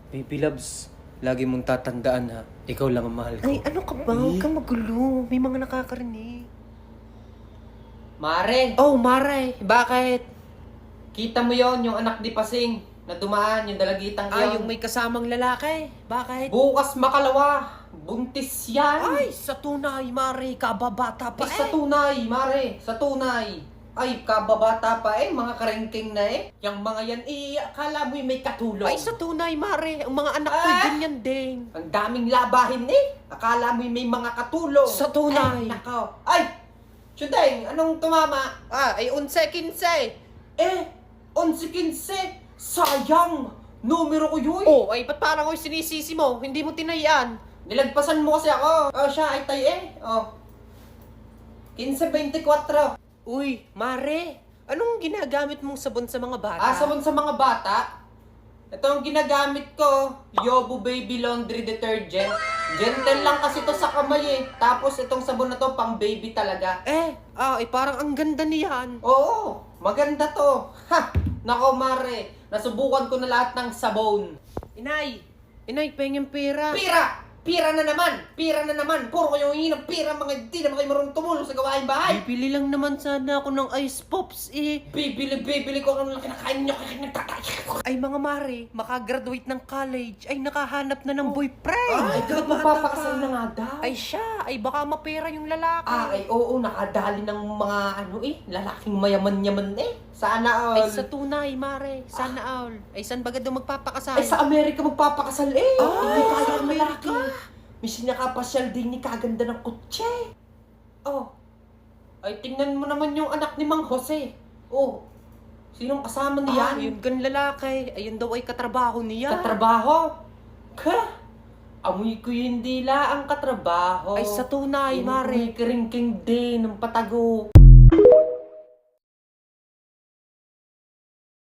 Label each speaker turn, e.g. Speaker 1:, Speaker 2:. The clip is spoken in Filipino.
Speaker 1: Baby loves, lagi mong tatandaan ha, ikaw lang ang mahal ko.
Speaker 2: Ay, ano ka ba? Huwag kang magulo. May mga nakakarinig.
Speaker 3: Mare,
Speaker 2: Oh, Maray. Bakit?
Speaker 3: kita mo yon yung anak ni Pasing na dumaan, yung dalagitang
Speaker 2: Ah,
Speaker 3: yon.
Speaker 2: yung may kasamang lalaki. Bakit?
Speaker 3: Bukas makalawa, buntis yan.
Speaker 2: Ay, sa tunay, Maray. Kababata pa
Speaker 3: Ay, sa tunay, Mare, sa tunay. Ay, kababata pa mga karengking na Yung mga yan, akala mo'y may katulong.
Speaker 2: Ay, sa tunay, Mare. Ang mga anak ko,
Speaker 3: Ah!
Speaker 2: ganyan din.
Speaker 3: Ang daming labahin Akala mo'y may mga katulong.
Speaker 2: Sa tunay.
Speaker 3: Ay, nakaw. Ay, Chudeng, anong tumama?
Speaker 2: Ah, ay 11-15.
Speaker 3: 11-15. Sayang! Numero ko yun.
Speaker 2: Oh, ay ba't parang ako'y sinisisi mo? Hindi mo tinayaan.
Speaker 3: Nilagpasan mo kasi ako. Siya ay tayo Oh. 15-24.
Speaker 2: Uy, Mare. Anong ginagamit mong sabon sa mga bata?
Speaker 3: Sabon sa mga bata. Ito ang ginagamit ko. Yobo Baby Laundry Detergent. Gentle lang kasi to sa kamay Tapos itong sabon na to pang baby talaga.
Speaker 2: Ay parang ang ganda niyan.
Speaker 3: Oo, maganda to. Ha! Nako Mare, nasubukan ko na lahat ng sabon.
Speaker 2: Inay, pengeng pera.
Speaker 3: Pira! Pira na naman! Pira na naman! Puro kayo hingi ng pira, mga hindi naman kayo marunong tumulong sa gawain bahay!
Speaker 2: Bibili lang naman sana ako ng ice pops
Speaker 3: Bibili ko kung kinakain nyo,
Speaker 2: Ay mga Mare, makagraduate ng college, ay nakahanap na ng boyfriend.
Speaker 3: Ay, magpapakasal na nga daw.
Speaker 2: Ay siya, ay baka mapera yung lalaki.
Speaker 3: Oo, nakadali ng mga lalaking mayaman-yaman Sana all.
Speaker 2: Ay sa tunay, Mare, sana all. Ay saan baga daw magpapakasal?
Speaker 3: Ay, sa Amerika magpapakasal Hindi kaya
Speaker 2: sa
Speaker 3: ang
Speaker 2: Amerika.
Speaker 3: lalaki. May sinakapasyal din ni kaganda ng kutse. Ay, tingnan mo naman yung anak ni Mang Jose. Sinong kasama niyan?
Speaker 2: Yun gan lalaki. Ayun daw ay katrabaho niya.
Speaker 3: Katrabaho? Amoy ko yung dila ang katrabaho.
Speaker 2: Ay sa tunay, Mare.
Speaker 3: Amoy keringking din ng patago.